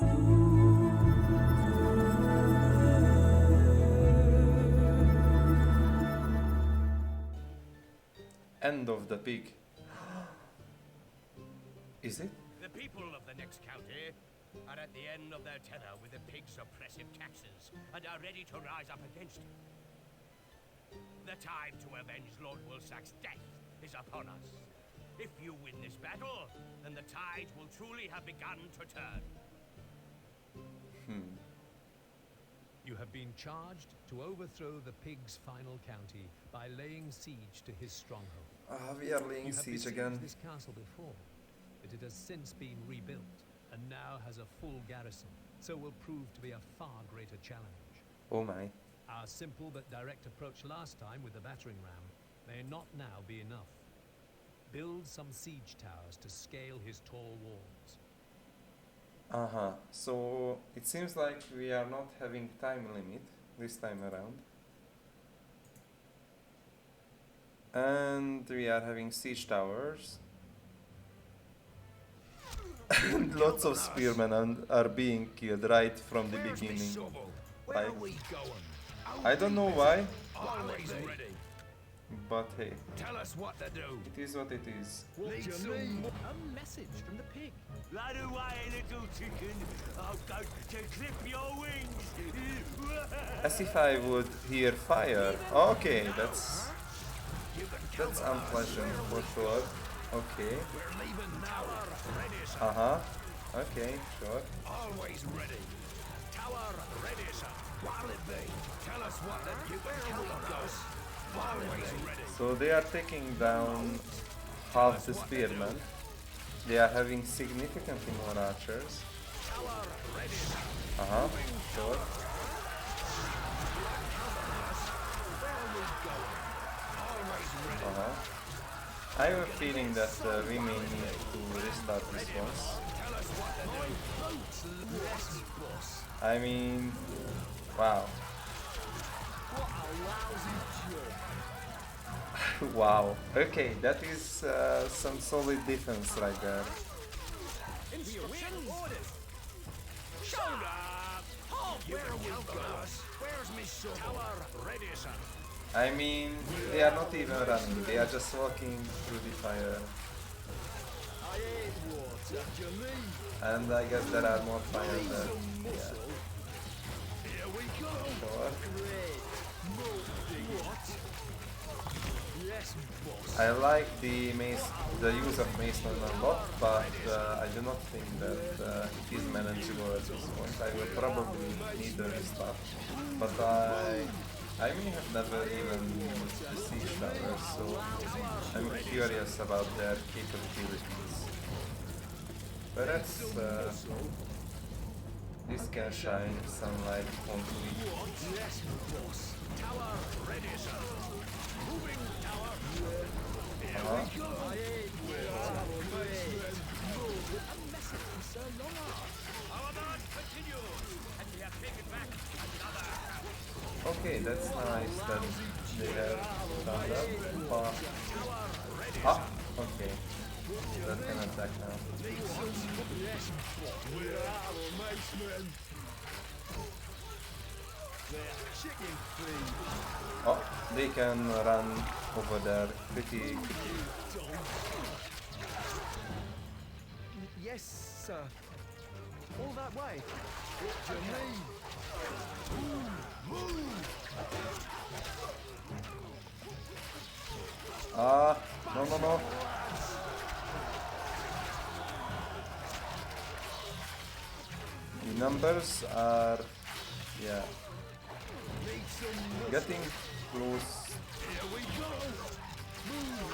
End of the pig. Is it? The people of the next county are at the end of their tether with the pig's oppressive taxes and are ready to rise up against it. The time to avenge Lord Woolsack's death is upon us. If you win this battle, then the tide will truly have begun to turn. You have been charged to overthrow the pig's final county by laying siege to his stronghold. We are laying You have siege besieged again. this castle before, but it has since been rebuilt and now has a full garrison, so will prove to be a far greater challenge. Oh my. Our simple but direct approach last time with the battering ram may not now be enough. Build some siege towers to scale his tall walls. So it seems like we are not having time limit this time around. And we are having siege towers. And lots of spearmen are being killed right from the beginning. Like, I don't know why, Always ready. but hey, Tell us what to do. it is what it is. A message from the pig. Run away, little chicken. I'll go to clip your wings. As if I would hear fire. Okay, that's unpleasant for sure. Okay. We're leaving now. Ready, sir. Okay, sure. Always ready. Tower ready, sir. What'll it be? Tell us what to do. Where we go. Always ready. So they are taking down half the spearmen. They are having significantly more archers. Tower ready, sir. Sure. I have a feeling that we may need to restart this once. I mean, wow. Wow. Okay, that is some solid defense right there. Where's me shovel? Tower ready, sir. I mean, they are not even running, they are just walking through the fire. And I guess there are more fire there. Yeah. Sure. I like the use of Mason a lot, but I do not think that it is manageable at this point. I will probably need a restart, but I may have never even used the siege towers, so I'm curious about their capabilities. Perhaps this can shine some light onto it. Tower ready, sir. Moving tower. Our march continues, and we have taken back another. Okay, that's nice that they have done that. Okay. That can attack now. Oh, they can run over there pretty quickly. Yes, sir. All that way. What do you mean? No. The numbers are, yeah, getting close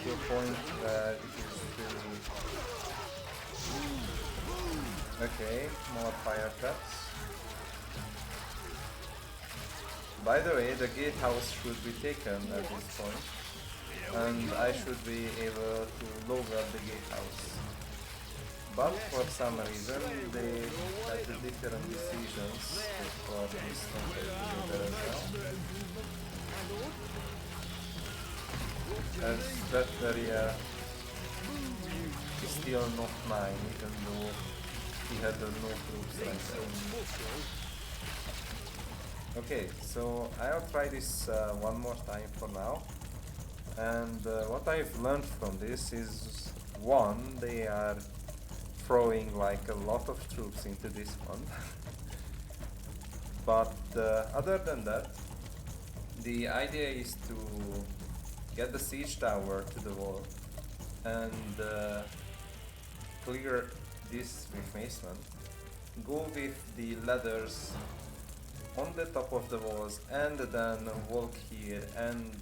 to a point where it is really... Okay, more fire traps. By the way, the gatehouse should be taken at this point, and I should be able to lower the gatehouse. But for some reason, they had the different decisions for this together as well. As that area is still not mine, even though he had no troops right there. Okay, so I'll try this one more time for now. And what I've learned from this is, one, they are throwing like a lot of troops into this one. But other than that, the idea is to get the siege tower to the wall and clear this with Maceman. Go with the ladders on the top of the walls and then walk here and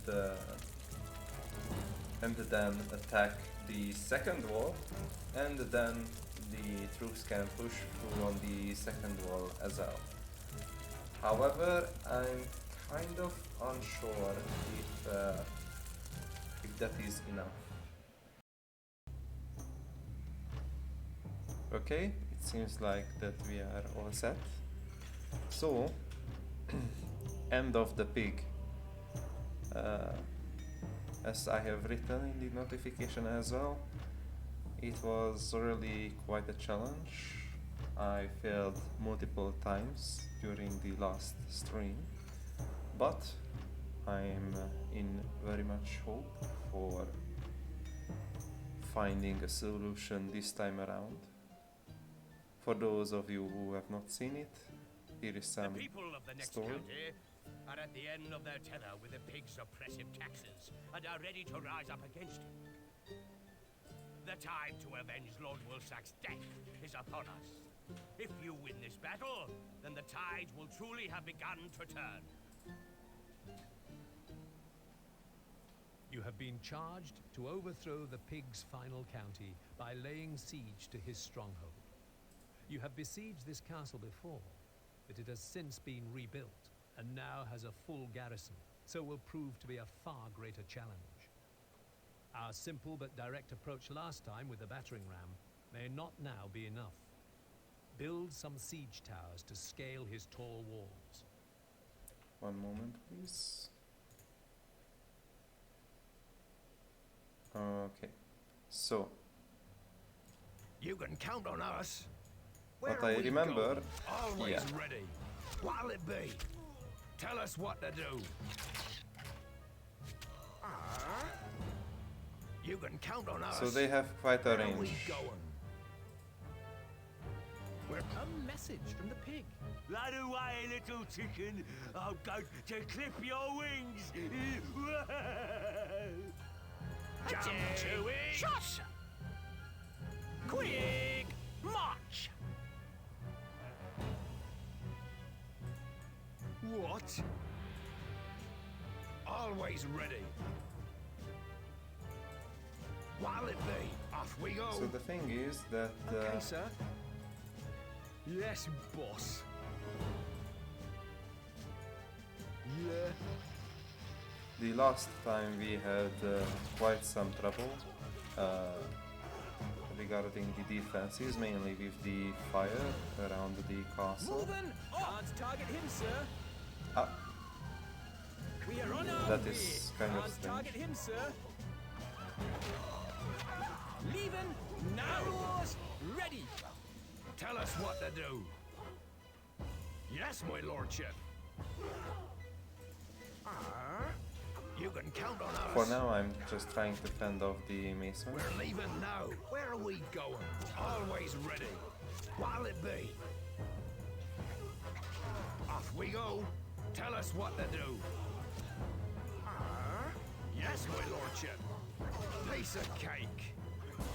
then attack the second wall, and then the troops can push through on the second wall as well. However, I'm kind of unsure if that is enough. Okay, it seems like that we are all set. So, end of the pig. As I have written in the notification as well, it was really quite a challenge. I failed multiple times during the last stream, but I'm in very much hope for finding a solution this time around. For those of you who have not seen it, here is some The people of the next story. county are at the end of their tether with the pigs' oppressive taxes and are ready to rise up against it. The time to avenge Lord Woolsack's death is upon us. If you win this battle, then the tides will truly have begun to turn. You have been charged to overthrow the pig's final county by laying siege to his stronghold. You have besieged this castle before, but it has since been rebuilt and now has a full garrison, so will prove to be a far greater challenge. Our simple but direct approach last time with the battering ram may not now be enough. Build some siege towers to scale his tall walls. One moment, please. Okay, so You can count on us. what I remember, Always yeah. ready. What'll it be? Tell us what to do. You can count on us. So they have quite a Where are we range. going? A message from the pig. Run away, little chicken. I'm going to clip your wings. Jump to it. Shot. Quick march. What? Always ready. What'll it be? Off we go. So the thing is that Okay, sir. Yes, boss. Yeah. the last time we had quite some trouble regarding the defenses, mainly with the fire around the castle. Moving! Can't target him, sir. Ah, We are on our that way. is kind of Can't strange. target him, sir. Leaving now. Yours ready. Tell us what to do. Yes, my lordship. You can count on us. For now, I'm just trying to fend off the mason. We're leaving now. Where are we going? Always ready. What'll it be? Off we go. Tell us what to do. Yes, my lordship. Piece of cake.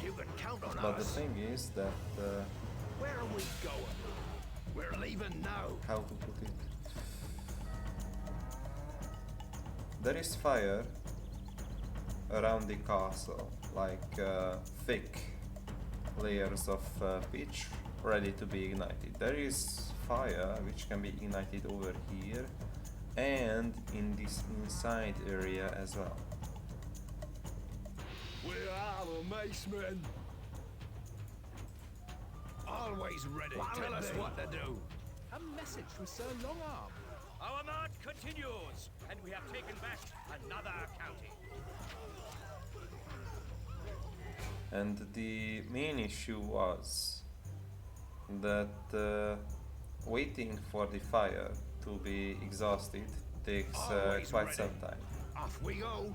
You can count on But the us. thing is that, Where are we going? We're leaving now. how to put it? There is fire around the castle, like thick layers of pitch ready to be ignited. There is fire which can be ignited over here and in this inside area as well. Where are the macemen? Always ready. Tell us what to do. A message from Sir Longarm. Our march continues, and we have taken back another county. And the main issue was that waiting for the fire to be exhausted takes Always quite ready. some time, Off we go.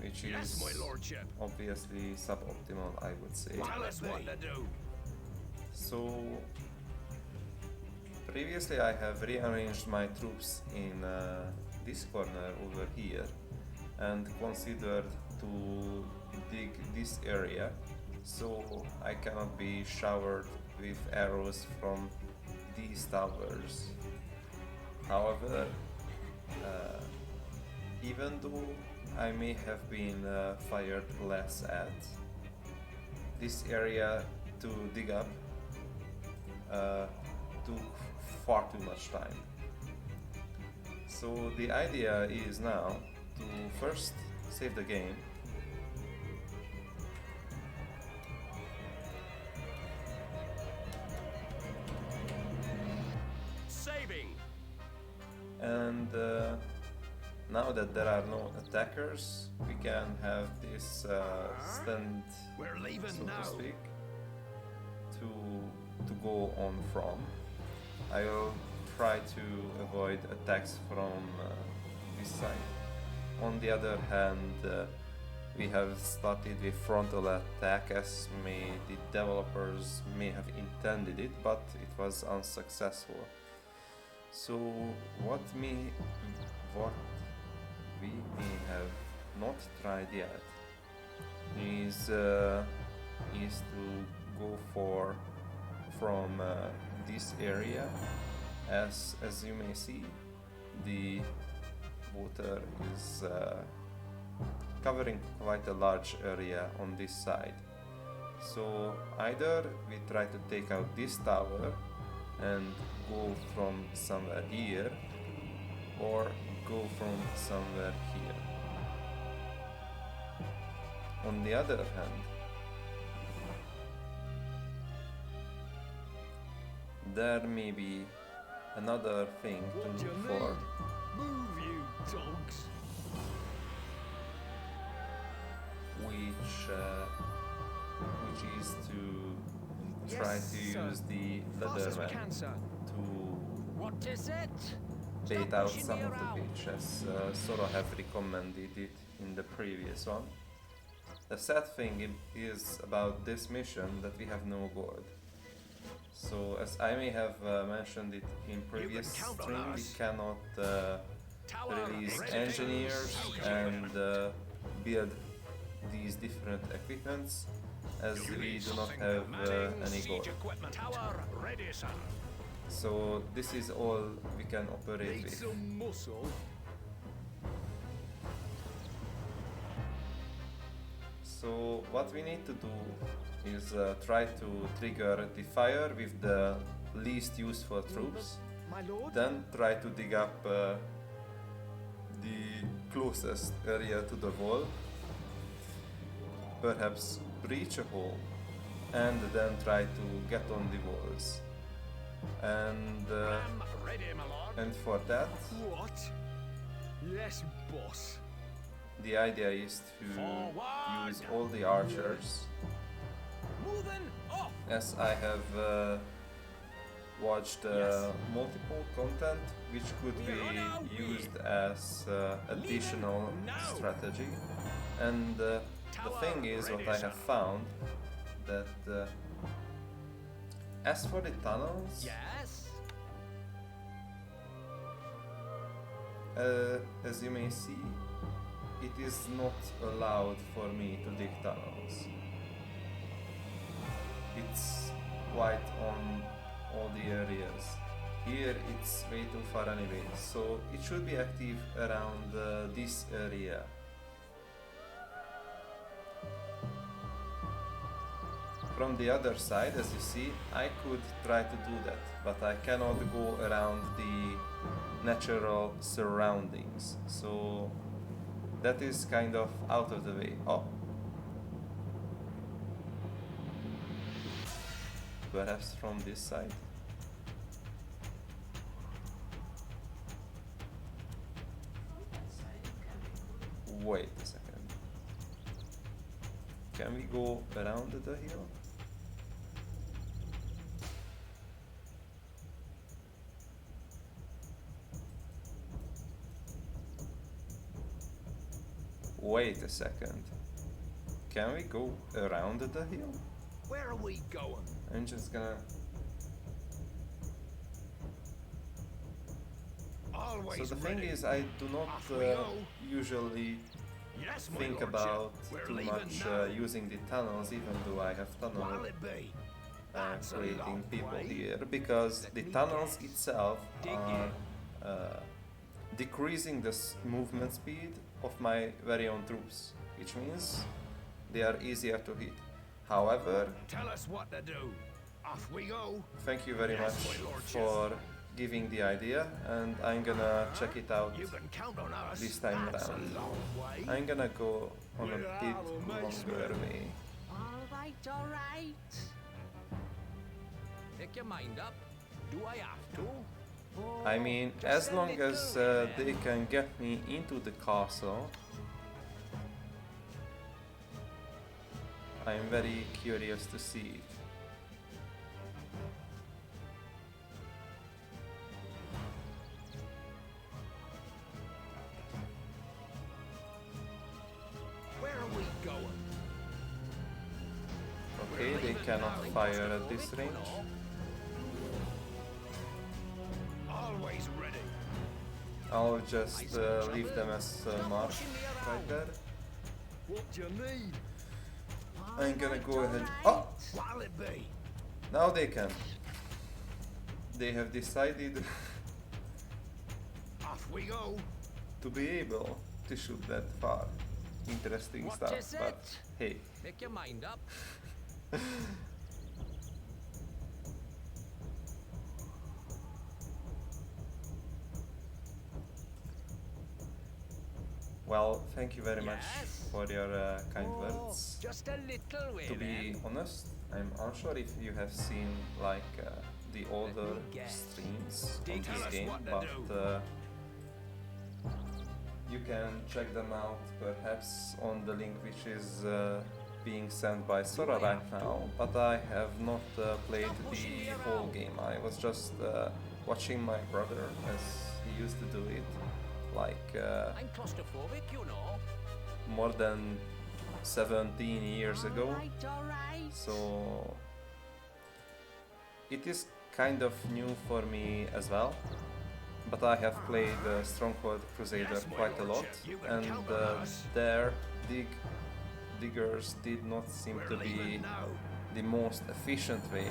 which Yes, is my lordship. obviously suboptimal, I would say. Tell us what to do. So previously I have rearranged my troops in this corner over here and considered to dig this area so I cannot be showered with arrows from these towers. However, even though I may have been fired less at, this area to dig up took far too much time. So the idea is now to first save the game, Saving. and now that there are no attackers, we can have this stand, We're leaving so now. to speak, to go on from. I'll try to avoid attacks from this side. On the other hand, we have started with frontal attack as the developers may have intended it, but it was unsuccessful. So what we may have not tried yet is to go from this area. As you may see, the water is covering quite a large area on this side. So either we try to take out this tower and go from somewhere here, or go from somewhere here. On the other hand, there may be another thing to What do look you for, need? Move, you dogs. which is to try Yes, to sir. use the Fast as we Leatherman can, sir. to What is it? bait Stop out pushing some me of the around. fish, as Sora have recommended it in the previous one. The sad thing is about this mission that we have no gold. So as I may have mentioned it in previous count on stream, we us. cannot Tower release ready. engineers and build these different equipments, as we do not have any gold. Tower ready, sir. So this is all we can operate Need with. some muscle. So what we need to do is try to trigger the fire with the least useful troops, My lord? then try to dig up the closest area to the wall, perhaps breach a hole, and then try to get on the walls. And I'm ready, my lord. and for that, What? Yes, boss. the idea is to Forward! use all the archers, Moving off. as I have watched multiple content which could be used as additional strategy. And the thing is, what I have found, that as for the tunnels, Yes. as you may see, it is not allowed for me to dig tunnels. It's quite on all the areas. Here it's way too far anyway, so it should be active around this area. From the other side, as you see, I could try to do that, but I cannot go around the natural surroundings, so that is kind of out of the way. Oh. Perhaps from this side. Wait a second. Can we go around the hill? Wait a second. Can we go around the hill? Where are we going? I'm just gonna... Always So the thing ready. is, I do not Off we go. usually Yes, my think lordship. about We're too leaving much now. using the tunnels, even though I have tunnel What'll it be? That's a creating long people way. here, because Let the me tunnels guess. itself Dig are decreasing the movement speed of my very own troops, which means they are easier to hit. However, Tell us what to do. Off we go. thank you very Yes, much my lordship. for giving the idea, and I'm gonna check it out You can count on us. this time That's around. a long way. I'm gonna go on a We're bit out of longer Maceman. way. Alright, alright. Make your mind up. Do I have to? I mean, Just as a long little as then. they can get me into the castle, I'm very curious to see it. Where are we going? Okay, they cannot fire at this range. Always ready. I'll just leave them as marked right there. What do you need? I'm gonna go ahead. Oh! What'll it be? Now they can. They have decided Off we go. to be able to shoot that far. Interesting What stuff, is but it? hey. Make your mind up. Well, thank you very much Yes? for your kind Oh, words. just a little way To be then. honest, I'm unsure if you have seen like the older guess. streams on Tell this us game, what to but do. you can check them out perhaps on the link which is being sent by Sora right now. But I have not played the whole game. I was just watching my brother as he used to do it, like I'm claustrophobic, you know. more than 17 years ago. Alright, alright. So it is kind of new for me as well, but I have played Stronghold Crusader Yes, my quite a lot, lordship, you can and count on us. their diggers did not seem We're to be leaving now. the most efficient way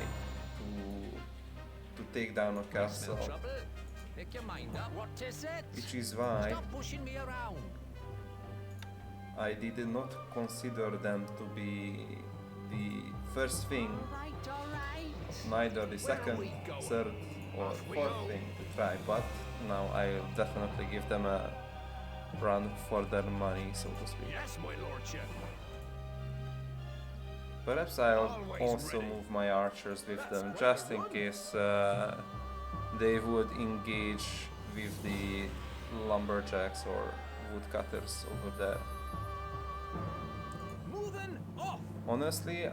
to take down a Smell castle, trouble? Make your mind up. What is it? which is why Stop pushing me around. I did not consider them to be the first thing, Alright, alright. neither the Where are second, we going? third, or Off we fourth go. thing to try, but now I'll definitely give them a run for their money, so to speak. Yes, my lordship. Perhaps I'll Always also ready. move my archers with That's them, what just I in want. case they would engage with the lumberjacks or woodcutters over there. Moving off. Honestly,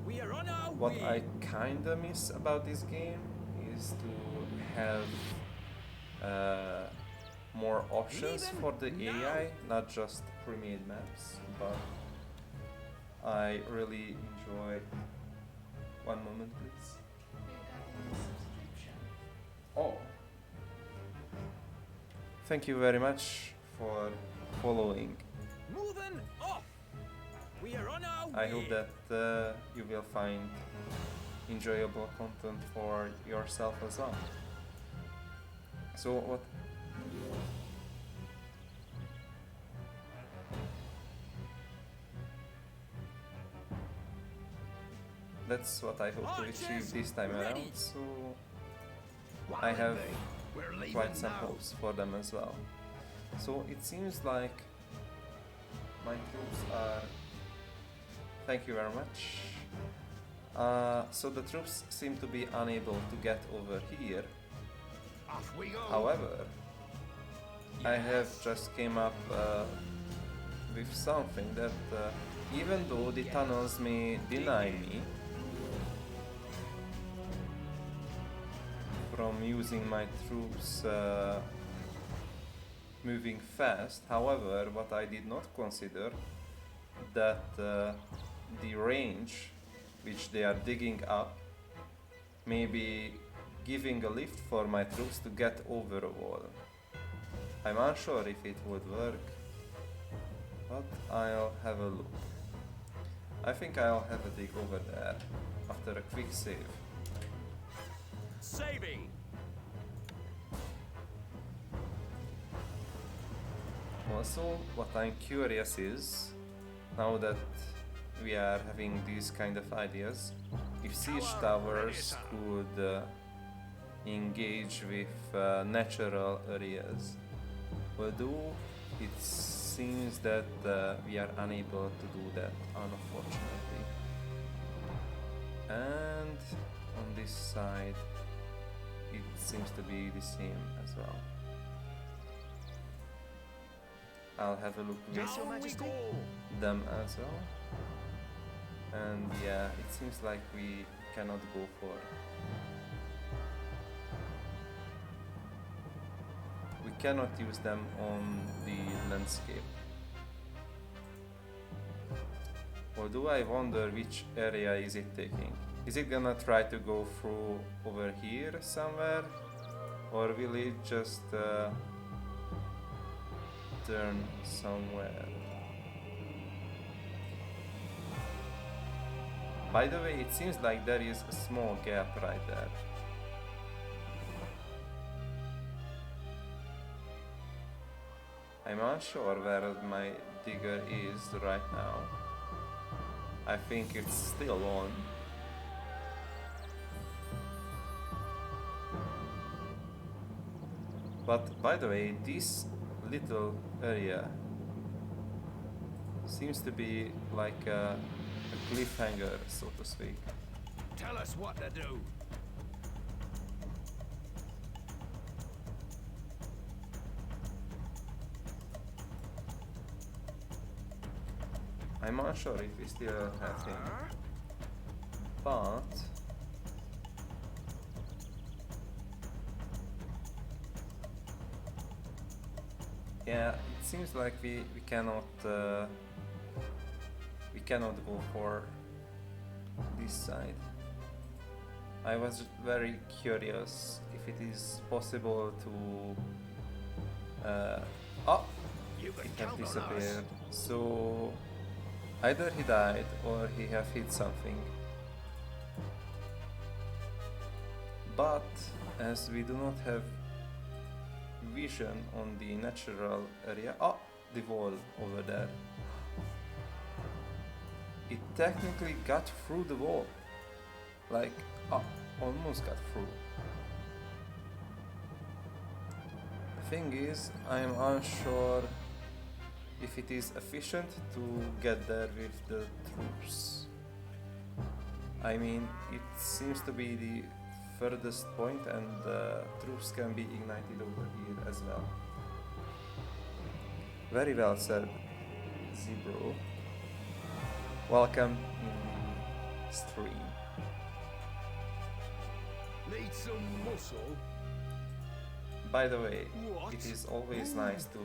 We are on our what way. I kinda miss about this game is to have more options Leaving for the now. AI, not just pre-made maps, but I really enjoy... One moment, please. Oh! Thank you very much for following. Moving off. We are on our way. I hope that you will find enjoyable content for yourself as well. So what? That's what I hope to achieve this time around, so What'll I it have be? We're leaving quite some now. hopes for them as well. So it seems like my troops are... Thank you very much. So the troops seem to be unable to get over here. Off we go. However, I have just came up with something that even though the tunnels may deny me from using my troops moving fast. However, what I did not consider that the range which they are digging up may be giving a lift for my troops to get over a wall. I'm unsure if it would work, but I'll have a look. I think I'll have a dig over there after a quick save. Saving! Also, what I'm curious is, now that we are having these kind of ideas, if siege towers could engage with natural areas. Although it seems that we are unable to do that, unfortunately. And on this side, it seems to be the same as well. I'll have a look Yes, Your with Majesty. them as well. And yeah, it seems like we cannot go for. We cannot use them on the landscape. Although I wonder which area is it taking. Is it gonna try to go through over here somewhere? Or will it just turn somewhere? By the way, it seems like there is a small gap right there. I'm unsure where my digger is right now. I think it's still on. But by the way, this little area seems to be like a cliffhanger, so to speak. Tell us what to do. I'm not sure if we still have him, but yeah, it seems like we cannot go for this side. I was very curious if it is possible to You can it count have on us. disappeared. So either he died or he have hit something. But as we do not have vision on the natural area, the wall over there. It technically got through the wall. Like, almost got through. The thing is, I'm unsure if it is efficient to get there with the troops. I mean, it seems to be the furthest point and the troops can be ignited over here as well. Very well said, Zebro. Welcome in the stream. Need some muscle. By the way, What? it is always nice to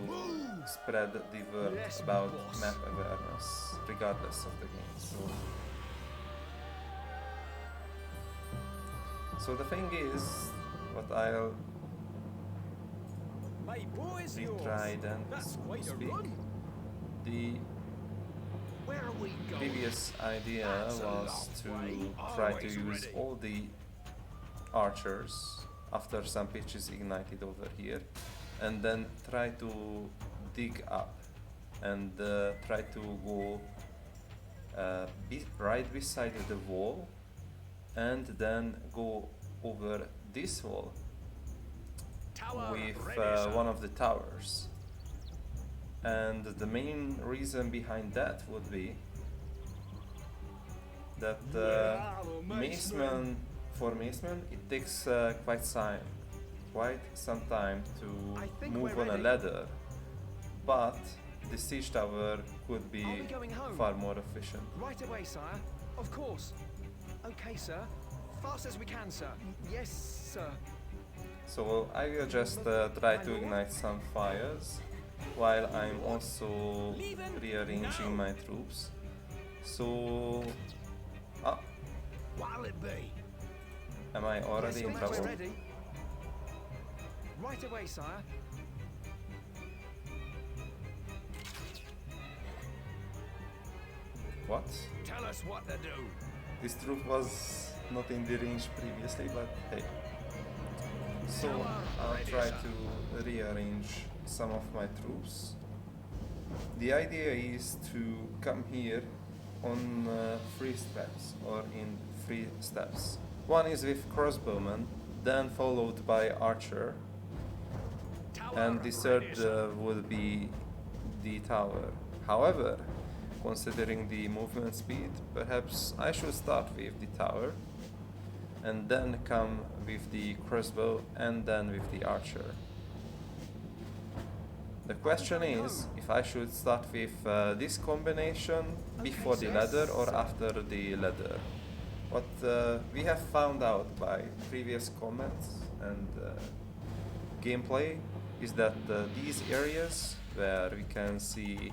spread the word Yes, about boss. map awareness, regardless of the game. So the thing is, what I'll My boy's yours. retry then, That's so to quite a speak. run. The Where are we going? previous idea That's a was long to way. try to Always use ready. all the archers after some pitches ignited over here, and then try to dig up and try to go right beside the wall and then go over this wall Tower with ready, sir. one of the towers. And the main reason behind that would be that for Maceman it takes quite some time to I think move we're on a ready. ladder, but the siege tower could be Are we going home? far more efficient. Right away, sire. Of course. Okay, sir. Fast as we can, sir. Yes, sir. So I will just try to ignite some fires while I'm also rearranging my troops. So, ah, What'll it be? am I already in Yes, trouble? we're ready. Right away, sire. What? Tell us what to do. This troop was not in the range previously, but hey. So I'll try to rearrange some of my troops. The idea is to come here on 3 steps or in 3 steps. One is with crossbowmen, then followed by archer, and the third would be the tower. However, considering the movement speed, perhaps I should start with the tower and then come with the crossbow and then with the archer. The question is if I should start with this combination before the ladder or after the ladder. What we have found out by previous comments and gameplay is that these areas where we can see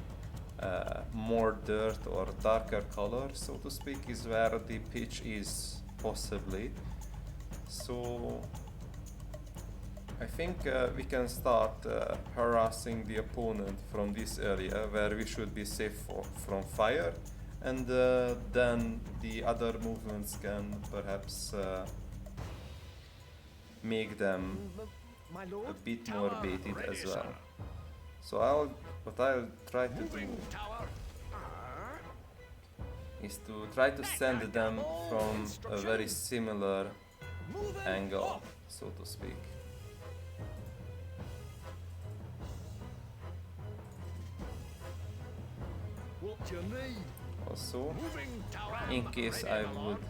more dirt or darker color, so to speak, is where the pitch is possibly. So I think we can start harassing the opponent from this area where we should be safe from fire, and then the other movements can perhaps make them My a lord? bit more baited as well. So what I'll try to do is to try to send them from a very similar angle, so to speak. What do you need? Also, in case I would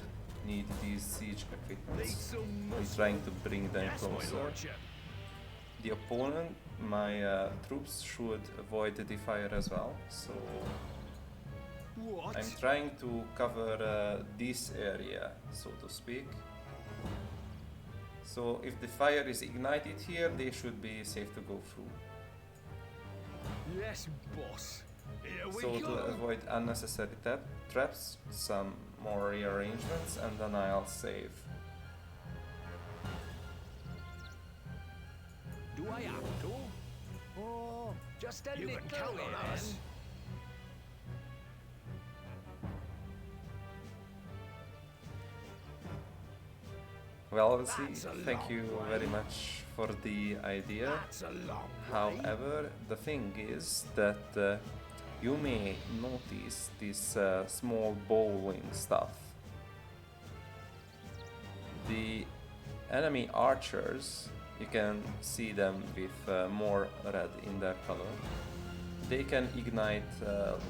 need these siege equipments, I'm trying to bring them closer. The opponent, my troops should avoid the fire as well, so What? I'm trying to cover this area, so to speak. So if the fire is ignited here, they should be safe to go through. Yes, boss. Here we So go. to avoid unnecessary traps, some more rearrangements, and then I'll save. Do I have to? Oh, just a You little can count on then. us. Well, we'll see. That's a Thank you long very way. much for the idea. That's a long way. However, the thing is that you may notice this small bowling stuff. The enemy archers, you can see them with more red in their color. They can ignite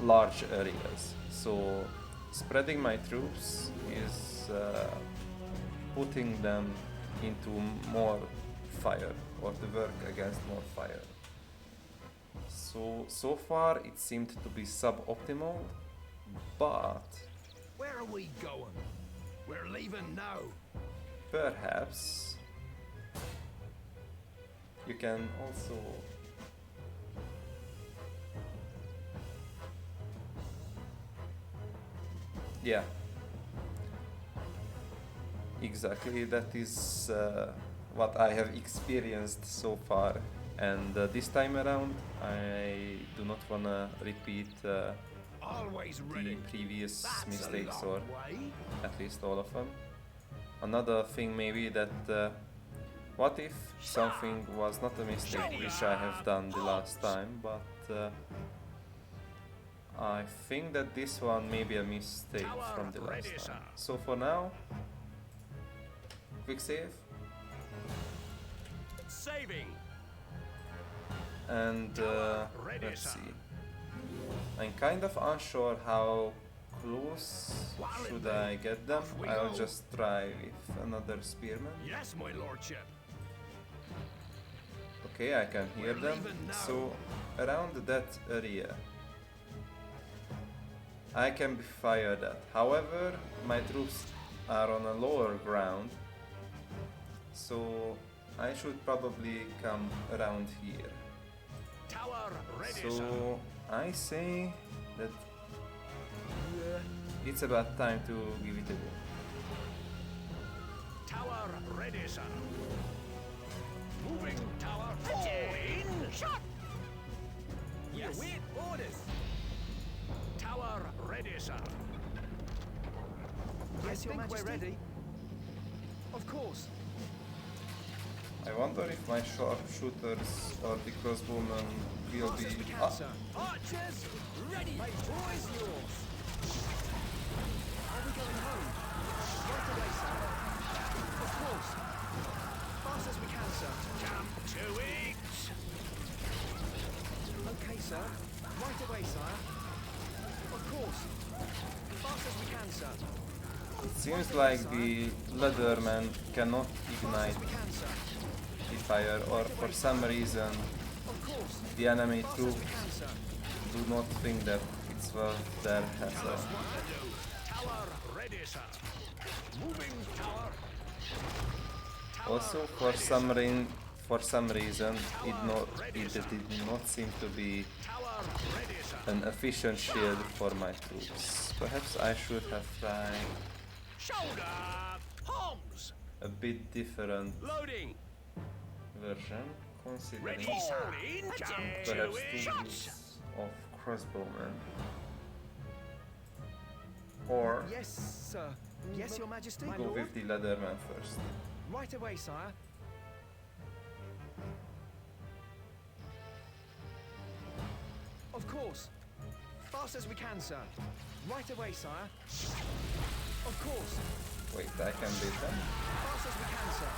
large areas. So spreading my troops is putting them into more fire, or to work against more fire. So far it seemed to be suboptimal, but Where are we going? We're leaving now. perhaps you can also yeah, exactly, that is what I have experienced so far, and this time around I do not wanna repeat Always the ready. previous That's mistakes, a long or way. at least all of them. Another thing maybe that what if something was not a mistake which I have done the last time, but I think that this one may be a mistake from the last time. So for now, quick save, Saving. and Ready, let's sir. see. I'm kind of unsure how close should I get them. Off we I'll go. just try with another spearman. Yes, my lordship. Okay, I can hear We're them. leaving now. So around that area I can be fired at. However, my troops are on a lower ground, so I should probably come around here. Tower ready, sir. So I say that it's about time to give it a go. Tower ready, sir. Moving tower. Fall in. Shot. Yes. Wait, orders. Tower ready, sir. Yes, Your Majesty. We're ready. Of course. I wonder if my sharpshooters or the crossbowmen will be... Fast as we can, sir. Archers, ready. My boys, yours. Are we going home? Right away, sir. Of course. Fast as we can, sir. Jump to it. Okay, sir. Right away, sire. Of course. Fast as we can, sir. It seems like the Leatherman cannot ignite Fast as we can, sir. the fire, or for some reason Of course. the enemy Fast as we troops can, sir. do not think that it's worth their hassle. Tower ready, sir. Moving tower. Also, for some reason, it did not seem to be Tower ready, sir. an efficient shield for my troops. Perhaps I should have tried Shoulder. Bombs. a bit different Loading. version, considering Ready, sir. In. Jump to perhaps it. two Shots. use of crossbowmen. Or Yes, sir. Yes, Your Majesty. My go lord. with the Leatherman first. Right away, sire. Of course. Fast as we can, sir. Right away, sire. Of course. Wait, I can beat them? Fast as we can, sir.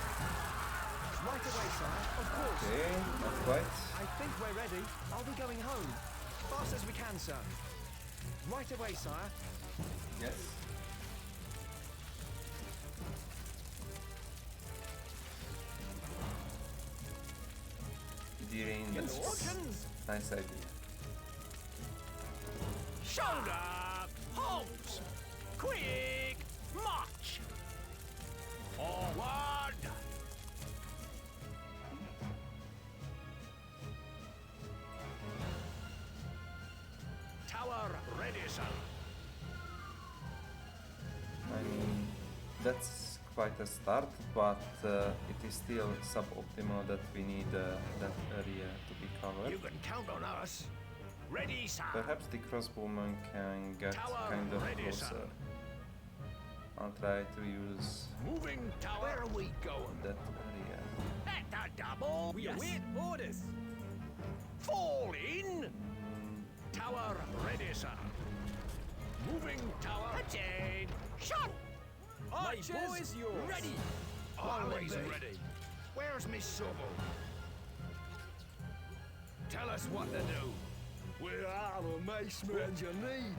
Right away, sire. Of course. Okay, not quite. I think we're ready. Are we going home? Fast as we can, sir. Right away, sire. Yes. During nice idea. Shoulder. Bombs. Quick. March. Forward. Tower ready, sir. I mean, that's quite a start, but it is still suboptimal that we need that area to be covered. You can count on us. Ready, sir. Perhaps the crossbowman can get Tower kind of ready, sir. closer. I'll try to use Moving tower. Where are we going? that area. At the double. We await orders. Fall in. Tower ready, sir. Moving tower. Attain. Shot. Archers, My boys, yours. ready. Always ready. Where's me shovel? Tell us what to do. We are the macemen you need.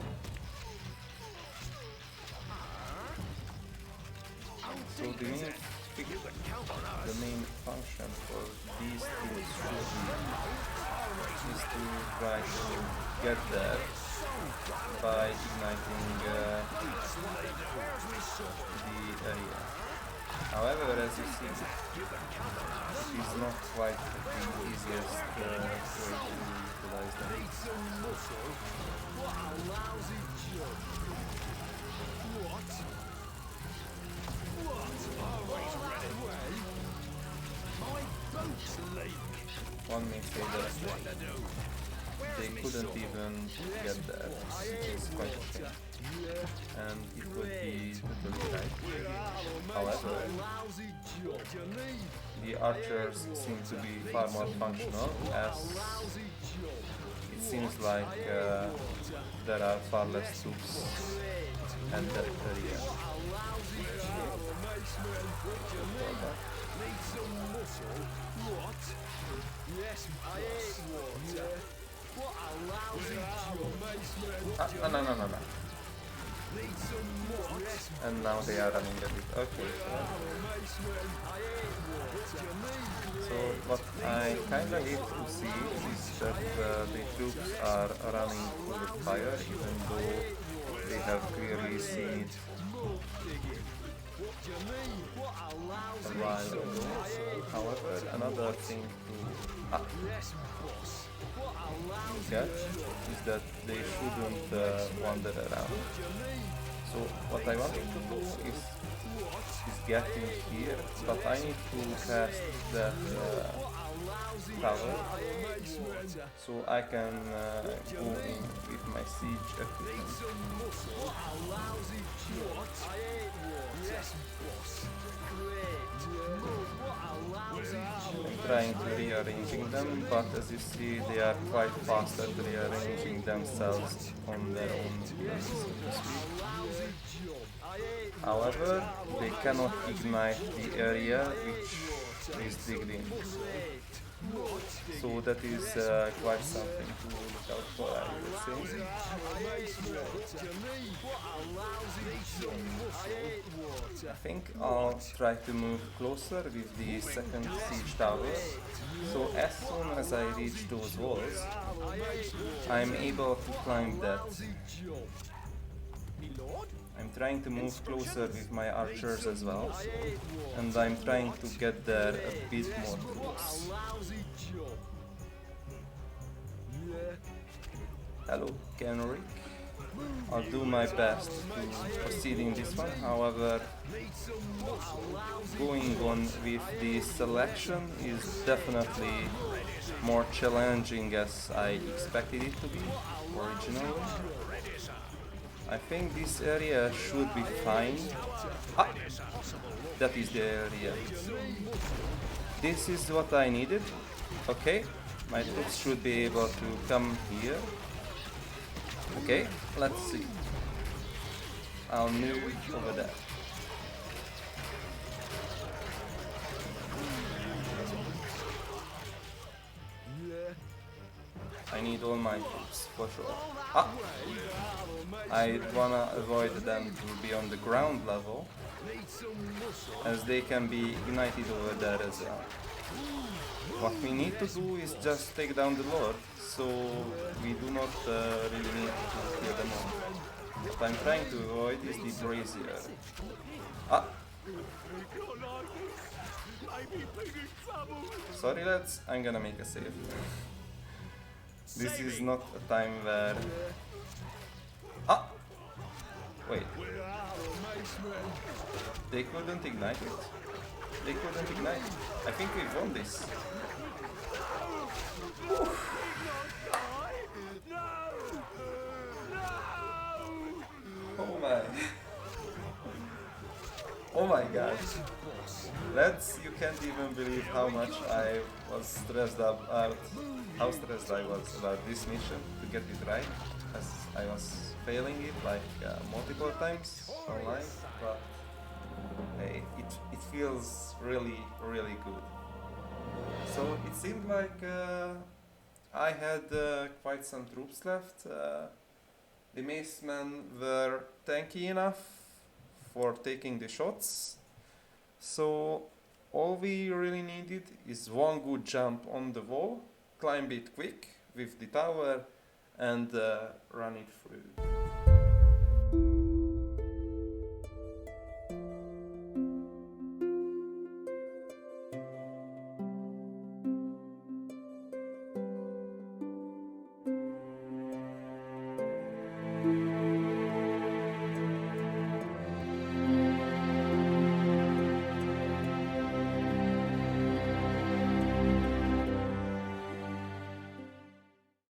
So the main, You can count on us. the main function for these troops should be is to try to get there by igniting the area. However, as you see, it's not quite the easiest way to utilize them. What a lousy job. What? Always ready. My boat's leak. One may say that they couldn't even get there, which is quite a shame. And it would be totally right. However, Lousy job you need. the archers seem to be far more functional, as Lousy job. it seems like there are far less troops at that area. Need some muscle? What? Yes, I ate water. What a lousy job. No. Need some more? Yes, And now they are running a bit. Okay, I ate water. so what I kinda need to see is that the troops are running through the fire, even though they have clearly seen it a while ago. However, another thing to get is that they shouldn't wander around. So what I wanted to do is get in here, but I need to cast that tower so I can go in with my siege equipment. I'm trying to rearranging them, but as you see they are quite fast at rearranging themselves on their own wheels, so to speak. However, they cannot ignite the area which is digged in. So that is quite something to look out for, I would say. I think I'll try to move closer with the second siege tower. So as soon as I reach those walls, I'm able to climb that. I'm trying to move closer with my archers as well, and I'm trying to get there a bit more close. Hello, Kenrick. I'll do my best to proceed in this one, however, going on with the selection is definitely more challenging as I expected it to be originally. I think this area should be fine. Ah, that is the area. This is what I needed. Okay, my troops should be able to come here. Okay, let's see. I'll move over there. I need all my troops for sure. Ah! I wanna avoid them to be on the ground level, as they can be ignited over there as well. What we need to do is just take down the Lord, so we do not really need to kill them all. What I'm trying to avoid is the brazier. Ah! Sorry lads, I'm gonna make a save. This is not a time where... Ah! Wait. They couldn't ignite it. They couldn't ignite it. I think we won this. Oh my. Oh my god. Lads, you can't even believe how much I was stressed about, how stressed I was about this mission to get it right, as I was failing it like multiple times online, but hey, it feels really, really good. So it seemed like I had quite some troops left. The macemen were tanky enough for taking the shots. So all we really needed is one good jump on the wall, climb it quick with the tower and run it through.